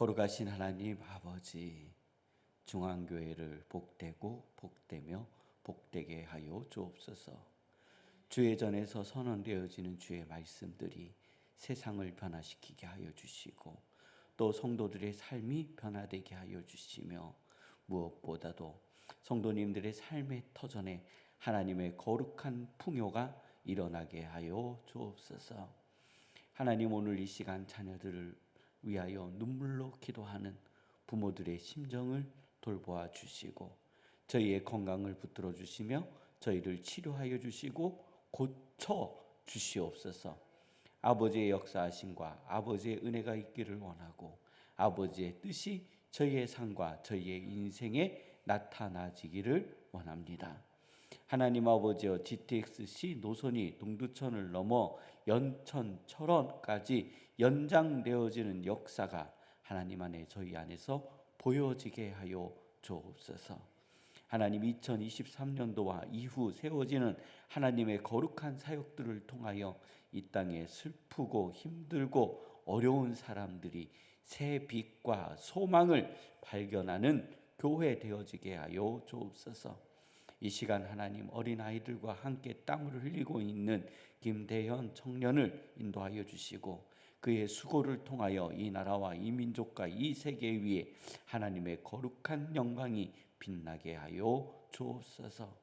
거룩하신 하나님 아버지, 중앙교회를 복되고 복되며 복되게 하여 주옵소서. 주의 전에서 선언되어지는 주의 말씀들이 세상을 변화시키게 하여 주시고 또 성도들의 삶이 변화되게 하여 주시며 무엇보다도 성도님들의 삶의 터전에 하나님의 거룩한 풍요가 일어나게 하여 주옵소서. 하나님, 오늘 이 시간 자녀들을 위하여 눈물로 기도하는 부모들의 심정을 돌보아 주시고 저희의 건강을 붙들어 주시며 저희를 치료하여 주시고 고쳐 주시옵소서. 아버지의 역사하심과 아버지의 은혜가 있기를 원하고 아버지의 뜻이 저희의 삶과 저희의 인생에 나타나지기를 원합니다. 하나님 아버지여, GTX-C 노선이 동두천을 넘어 연천, 철원까지 연장되어지는 역사가 하나님 안에 저희 안에서 보여지게 하여 주옵소서. 하나님, 2023년도와 이후 세워지는 하나님의 거룩한 사역들을 통하여 이 땅에 슬프고 힘들고 어려운 사람들이 새 빛과 소망을 발견하는 교회 되어지게 하여 주옵소서. 이 시간 하나님, 어린아이들과 함께 땀을 흘리고 있는 김대현 청년을 인도하여 주시고 그의 수고를 통하여 이 나라와 이 민족과 이 세계 위에 하나님의 거룩한 영광이 빛나게 하여 주옵소서.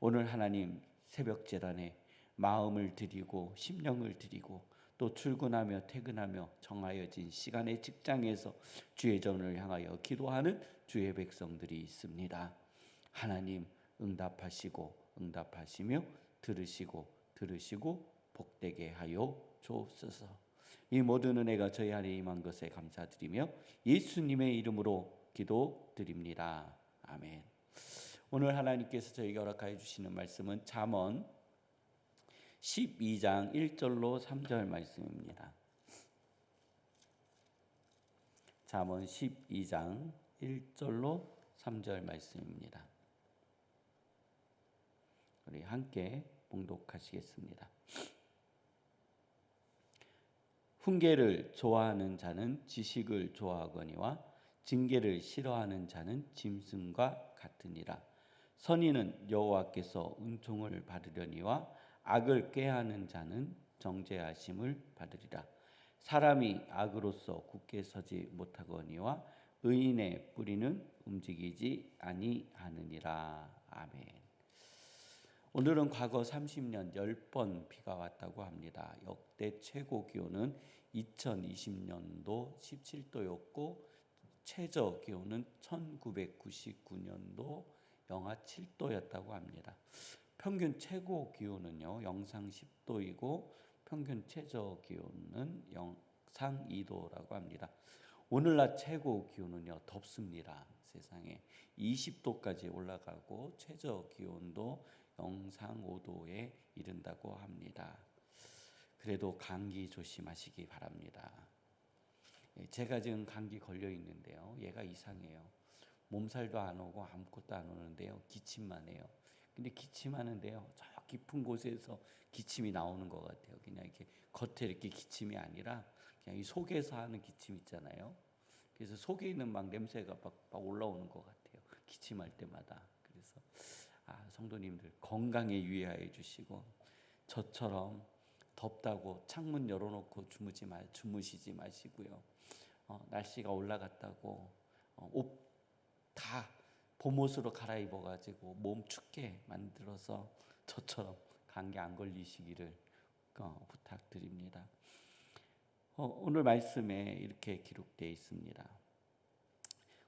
오늘 하나님, 새벽 제단에 마음을 드리고 심령을 드리고 또 출근하며 퇴근하며 정하여진 시간의 직장에서 주의 전을 향하여 기도하는 주의 백성들이 있습니다. 하나님, 응답하시고 응답하시며 들으시고 복되게 하여 주옵소서. 이 모든 은혜가 저희 안에 임한 것에 감사드리며 예수님의 이름으로 기도드립니다. 아멘. 오늘 하나님께서 저희에게 허락하여 주시는 말씀은 잠언 12장 1절로 3절 말씀입니다. 잠언 12장 1절로 3절 말씀입니다. 우리 함께 봉독하시겠습니다. 훈계를 좋아하는 자는 지식을 좋아하거니와 징계를 싫어하는 자는 짐승과 같으니라. 선인은 여호와께서 은총을 받으려니와 악을 꾀하는 자는 정죄하심을 받으리라. 사람이 악으로서 굳게 서지 못하거니와 의인의 뿌리는 움직이지 아니하느니라. 아멘. 오늘은 과거 30년 10번 비가 왔다고 합니다. 역대 최고 기온은 2020년도 17도였고 최저 기온은 1999년도 영하 7도였다고 합니다. 평균 최고 기온은요, 영상 10도이고 평균 최저 기온은 영상 2도라고 합니다. 오늘날 최고 기온은요, 덥습니다. 세상에 20도까지 올라가고 최저 기온도 영상 5도에 이른다고 합니다. 그래도 감기 조심하시기 바랍니다. 제가 지금 감기 걸려 있는데요, 얘가 이상해요. 몸살도 안 오고 아무것도 안 오는데요, 기침만 해요. 근데 기침하는데요, 저 깊은 곳에서 기침이 나오는 것 같아요. 그냥 이렇게 겉에 이렇게 기침이 아니라 그냥 이 속에서 하는 기침 있잖아요. 그래서 속에 있는 막 냄새가 막 올라오는 것 같아요, 기침할 때마다. 그래서 성도님들 건강에 유의하여 주시고 저처럼 덥다고 창문 열어놓고 주무시지 마시고요. 날씨가 올라갔다고 옷 다 봄옷으로 갈아입어가지고 몸 춥게 만들어서 저처럼 감기 안 걸리시기를 부탁드립니다. 오늘 말씀에 이렇게 기록되어 있습니다.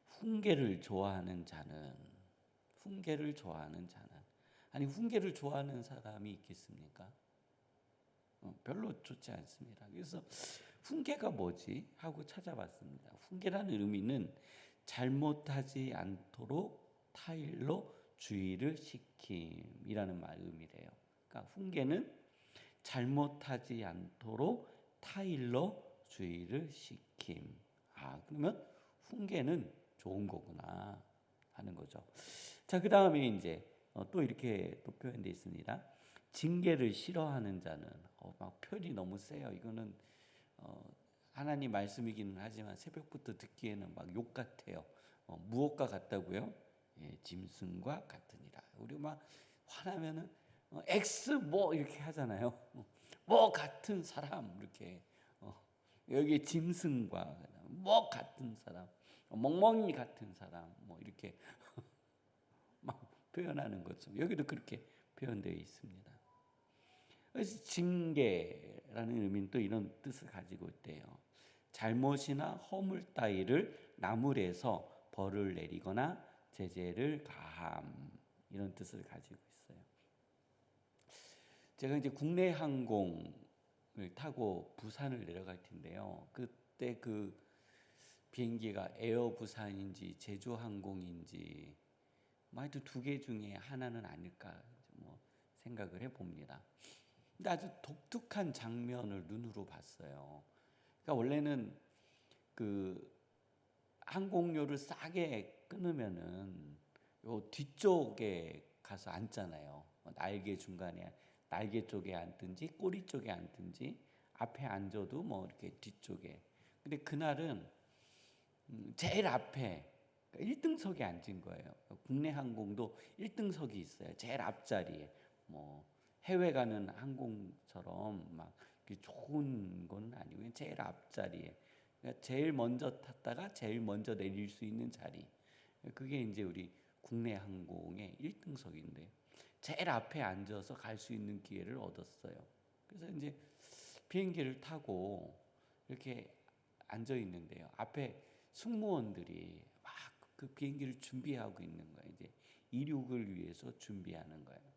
훈계를 좋아하는 자는 아니, 훈계를 좋아하는 사람이 있겠습니까? 별로 좋지 않습니다. 그래서 훈계가 뭐지? 하고 찾아봤습니다. 훈계라는 의미는 잘못하지 않도록 타일로 주의를 시킴이라는 의미래요. 그러니까 훈계는 잘못하지 않도록 타일로 주의를 시킴. 그러면 훈계는 좋은 거구나 하는 거죠. 자, 그 다음에 이제 또 이렇게 또 표현되어 있습니다. 징계를 싫어하는 자는 막 표현이 너무 세요. 이거는 하나님 말씀이기는 하지만 새벽부터 듣기에는 막 욕 같아요. 무엇과 같다고요? 예, 짐승과 같으니라. 우리 막 화나면은 X 뭐 이렇게 하잖아요. 뭐 같은 사람 이렇게 여기 짐승과 뭐 같은 사람, 멍멍이 같은 사람 뭐 이렇게 막 표현하는 거죠. 여기도 그렇게 표현되어 있습니다. 그래서 징계라는 의미는 또 이런 뜻을 가지고 있대요. 잘못이나 허물 따위를 나무래서 벌을 내리거나 제재를 가함, 이런 뜻을 가지고 있어요. 제가 이제 국내 항공을 타고 부산을 내려갈 텐데요. 그때 그 비행기가 에어부산인지 제주항공인지 하여튼 두 개 중에 하나는 아닐까 뭐 생각을 해봅니다. 근데 아주 독특한 장면을 눈으로 봤어요. 그러니까 원래는 그 항공료를 싸게 끊으면은 요 뒤쪽에 가서 앉잖아요. 날개 중간에 날개 쪽에 앉든지 꼬리 쪽에 앉든지 앞에 앉아도 뭐 이렇게 뒤쪽에. 근데 그날은 제일 앞에 1등석에 앉은 거예요. 국내 항공도 1등석이 있어요. 제일 앞자리에. 뭐 해외 가는 항공처럼 막 좋은 건 아니고 제일 앞자리에. 그러니까 제일 먼저 탔다가 제일 먼저 내릴 수 있는 자리. 그게 이제 우리 국내 항공의 1등석인데 제일 앞에 앉아서 갈 수 있는 기회를 얻었어요. 그래서 이제 비행기를 타고 이렇게 앉아 있는데요. 앞에 승무원들이 막 그 비행기를 준비하고 있는 거예요. 이제 이륙을 위해서 준비하는 거예요.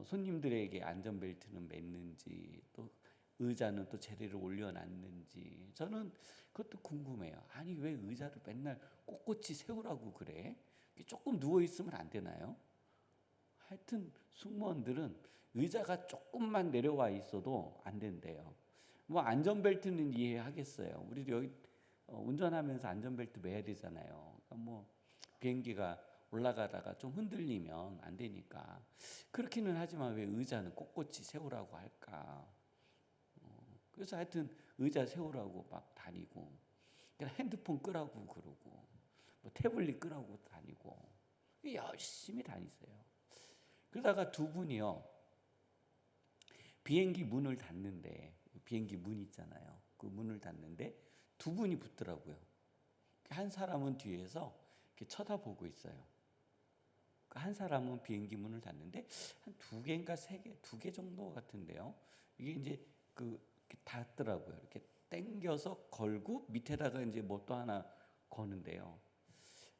손님들에게 안전벨트는 맸는지 또 의자는 또 제대로 올려놨는지 저는 그것도 궁금해요. 아니 왜 의자를 맨날 꼿꼿이 세우라고 그래? 조금 누워 있으면 안 되나요? 하여튼 승무원들은 의자가 조금만 내려와 있어도 안 된대요. 뭐 안전벨트는 이해하겠어요. 우리도 여기 운전하면서 안전벨트 매야 되잖아요. 그러니까 뭐 비행기가 올라가다가 좀 흔들리면 안 되니까 그렇기는 하지만 왜 의자는 꼿꼿이 세우라고 할까? 그래서 하여튼 의자 세우라고 막 다니고 핸드폰 끄라고 그러고 뭐 태블릿 끄라고 다니고 열심히 다니세요. 그러다가 두 분이요 비행기 문을 닫는데 비행기 문 있잖아요. 그 문을 닫는데 두 분이 붙더라고요. 한 사람은 뒤에서 이렇게 쳐다보고 있어요. 한 사람은 비행기 문을 닫는데 한 두 개인가 세 개, 두 개 정도 같은데요. 이게 이제 이렇게 닫더라고요. 이렇게 당겨서 걸고 밑에다가 이제 뭐 또 하나 거는데요.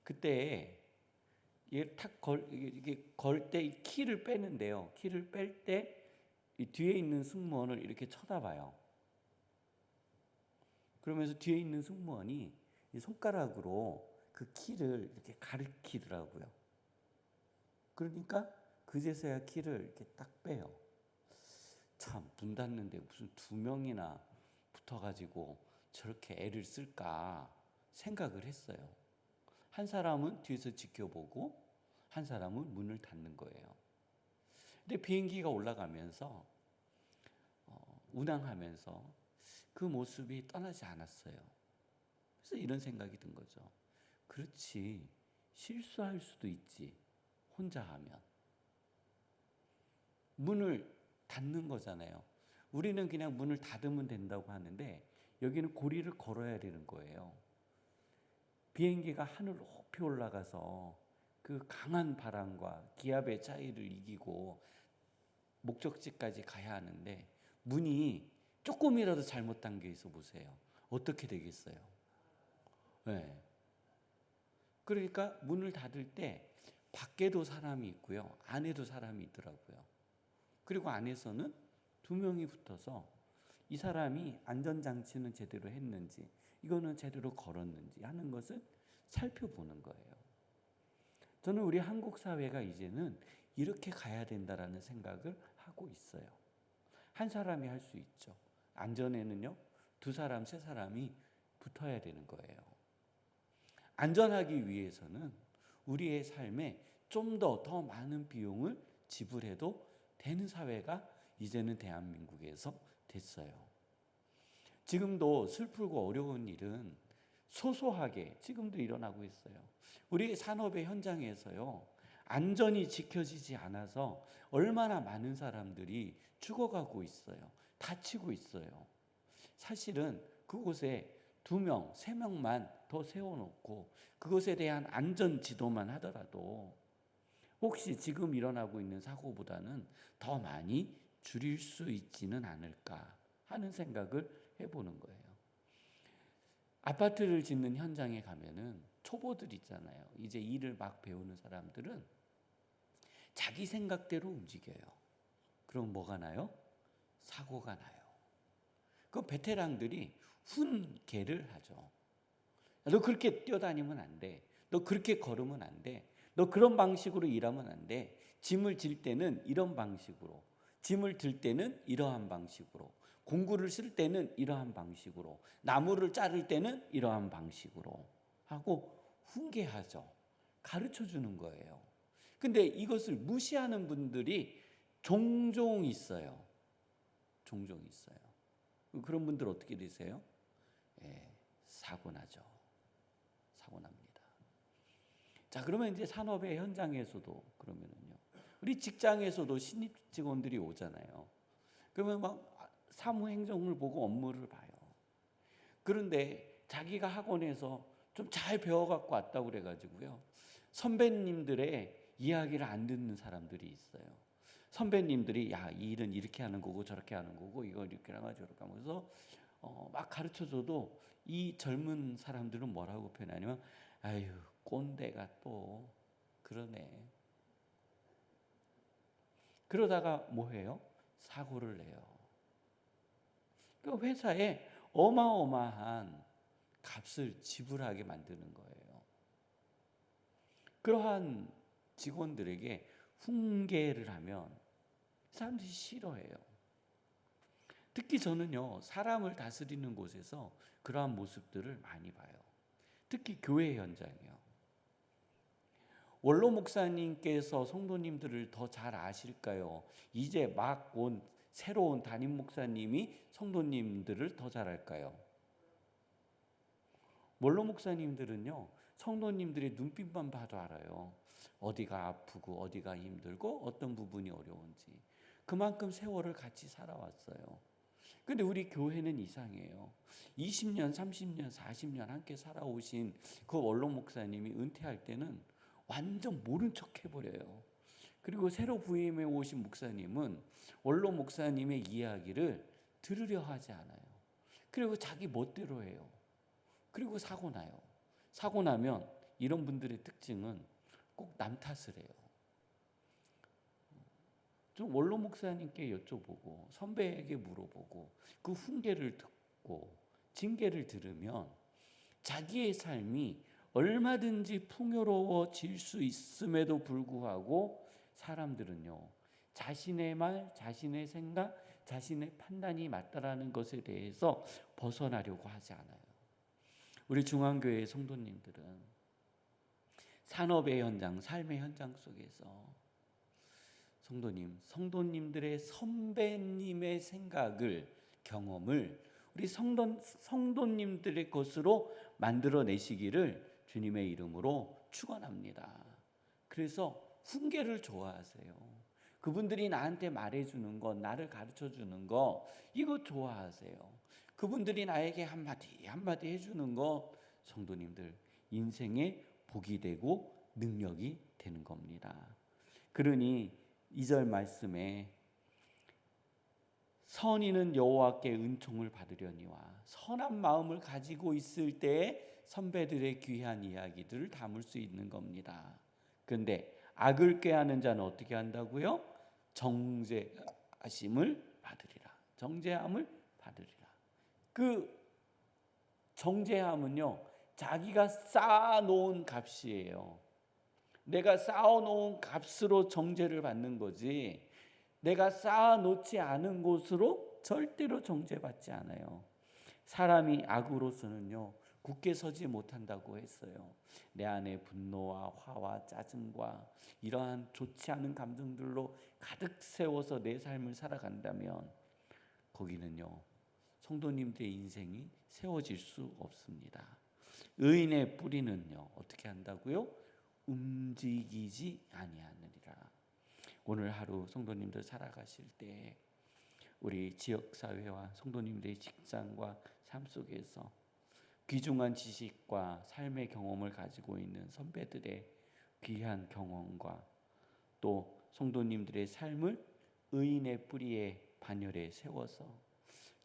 그때 이게 걸 때 키를 빼는데요. 키를 뺄 때 이 뒤에 있는 승무원을 이렇게 쳐다봐요. 그러면서 뒤에 있는 승무원이 이 손가락으로 그 키를 이렇게 가리키더라고요. 그러니까 그제서야 키를 이렇게 딱 빼요. 참, 문 닫는데 무슨 두 명이나 붙어가지고 저렇게 애를 쓸까 생각을 했어요. 한 사람은 뒤에서 지켜보고 한 사람은 문을 닫는 거예요. 근데 비행기가 올라가면서 운항하면서 그 모습이 떠나지 않았어요. 그래서 이런 생각이 든 거죠. 그렇지, 실수할 수도 있지. 혼자 하면 문을 닫는 거잖아요. 우리는 그냥 문을 닫으면 된다고 하는데 여기는 고리를 걸어야 되는 거예요. 비행기가 하늘 높이 올라가서 그 강한 바람과 기압의 차이를 이기고 목적지까지 가야 하는데 문이 조금이라도 잘못 당겨 있어 보세요. 어떻게 되겠어요? 네. 그러니까 문을 닫을 때 밖에도 사람이 있고요. 안에도 사람이 있더라고요. 그리고 안에서는 두 명이 붙어서 이 사람이 안전장치는 제대로 했는지 이거는 제대로 걸었는지 하는 것을 살펴보는 거예요. 저는 우리 한국 사회가 이제는 이렇게 가야 된다라는 생각을 하고 있어요. 한 사람이 할 수 있죠. 안전에는요, 두 사람, 세 사람이 붙어야 되는 거예요. 안전하기 위해서는 우리의 삶에 좀 더 많은 비용을 지불해도 되는 사회가 이제는 대한민국에서 됐어요. 지금도 슬프고 어려운 일은 소소하게 지금도 일어나고 있어요. 우리 산업의 현장에서요, 안전이 지켜지지 않아서 얼마나 많은 사람들이 죽어가고 있어요. 다치고 있어요. 사실은 그곳에 2명, 3명만 더 세워놓고 그것에 대한 안전 지도만 하더라도 혹시 지금 일어나고 있는 사고보다는 더 많이 줄일 수 있지는 않을까 하는 생각을 해보는 거예요. 아파트를 짓는 현장에 가면은 초보들 있잖아요. 이제 일을 막 배우는 사람들은 자기 생각대로 움직여요. 그럼 뭐가 나요? 사고가 나요. 그 베테랑들이 훈계를 하죠. 너 그렇게 뛰어다니면 안 돼. 너 그렇게 걸으면 안 돼. 너 그런 방식으로 일하면 안 돼. 짐을 질 때는 이런 방식으로, 짐을 들 때는 이러한 방식으로, 공구를 쓸 때는 이러한 방식으로, 나무를 자를 때는 이러한 방식으로 하고 훈계하죠. 가르쳐 주는 거예요. 근데 이것을 무시하는 분들이 종종 있어요. 종종 있어요. 그런 분들 어떻게 되세요? 예, 사고 나죠. 사고 납니다. 자, 그러면 이제 산업의 현장에서도 그러면은요. 우리 직장에서도 신입 직원들이 오잖아요. 그러면 막 사무 행정을 보고 업무를 봐요. 그런데 자기가 학원에서 좀 잘 배워갖고 왔다고 그래가지고요. 선배님들의 이야기를 안 듣는 사람들이 있어요. 선배님들이 야, 이 일은 이렇게 하는 거고 저렇게 하는 거고 이거 이렇게 하고 저렇게 하면서 막 가르쳐줘도 이 젊은 사람들은 뭐라고 표현하냐면 아유 꼰대가 또 그러네. 그러다가 뭐 해요? 사고를 내요. 그 회사에 어마어마한 값을 지불하게 만드는 거예요. 그러한 직원들에게 훈계를 하면 사람들이 싫어해요. 특히 저는요, 사람을 다스리는 곳에서 그러한 모습들을 많이 봐요. 특히 교회 현장이요. 원로 목사님께서 성도님들을 더 잘 아실까요? 이제 막 온 새로운 담임 목사님이 성도님들을 더 잘 알까요? 원로 목사님들은요, 성도님들의 눈빛만 봐도 알아요. 어디가 아프고 어디가 힘들고 어떤 부분이 어려운지. 그만큼 세월을 같이 살아왔어요. 근데 우리 교회는 이상해요. 20년, 30년, 40년 함께 살아오신 그 원로 목사님이 은퇴할 때는 완전 모른 척 해버려요. 그리고 새로 부임해 오신 목사님은 원로 목사님의 이야기를 들으려 하지 않아요. 그리고 자기 멋대로 해요. 그리고 사고 나요. 사고 나면 이런 분들의 특징은 꼭 남 탓을 해요. 좀 원로 목사님께 여쭤보고 선배에게 물어보고 그 훈계를 듣고 징계를 들으면 자기의 삶이 얼마든지 풍요로워질 수 있음에도 불구하고 사람들은요, 자신의 말, 자신의 생각, 자신의 판단이 맞다라는 것에 대해서 벗어나려고 하지 않아요. 우리 중앙교회 성도님들은 산업의 현장, 삶의 현장 속에서 성도님들의 선배님의 생각을, 경험을 우리 성도님들의 것으로 만들어내시기를 주님의 이름으로 축원합니다. 그래서 훈계를 좋아하세요. 그분들이 나한테 말해주는 것, 나를 가르쳐주는 것, 이거 좋아하세요. 그분들이 나에게 한마디 해주는 것, 성도님들 인생의 복이 되고 능력이 되는 겁니다. 그러니 2절 말씀에 선인은 여호와께 은총을 받으려니와 선한 마음을 가지고 있을 때에 선배들의 귀한 이야기들을 담을 수 있는 겁니다. 그런데 악을 꾀하는 자는 어떻게 한다고요? 정죄하심을 받으리라. 정죄함을 받으리라. 그 정죄함은요, 자기가 쌓아놓은 값이에요. 내가 쌓아놓은 값으로 정죄를 받는 거지, 내가 쌓아놓지 않은 곳으로 절대로 정죄받지 않아요. 사람이 악으로서는요, 굳게 서지 못한다고 했어요. 내 안에 분노와 화와 짜증과 이러한 좋지 않은 감정들로 가득 세워서 내 삶을 살아간다면 거기는요, 성도님들의 인생이 세워질 수 없습니다. 의인의 뿌리는요 어떻게 한다고요? 움직이지 아니하느니라. 오늘 하루 성도님들 살아가실 때 우리 지역사회와 성도님들의 직장과 삶 속에서 귀중한 지식과 삶의 경험을 가지고 있는 선배들의 귀한 경험과 또 성도님들의 삶을 의인의 뿌리에 반열에 세워서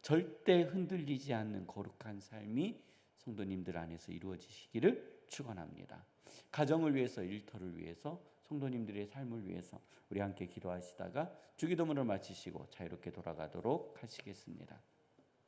절대 흔들리지 않는 거룩한 삶이 성도님들 안에서 이루어지시기를 축원합니다. 가정을 위해서, 일터를 위해서, 성도님들의 삶을 위해서 우리 함께 기도하시다가 주기도문을 마치시고 자유롭게 돌아가도록 하시겠습니다.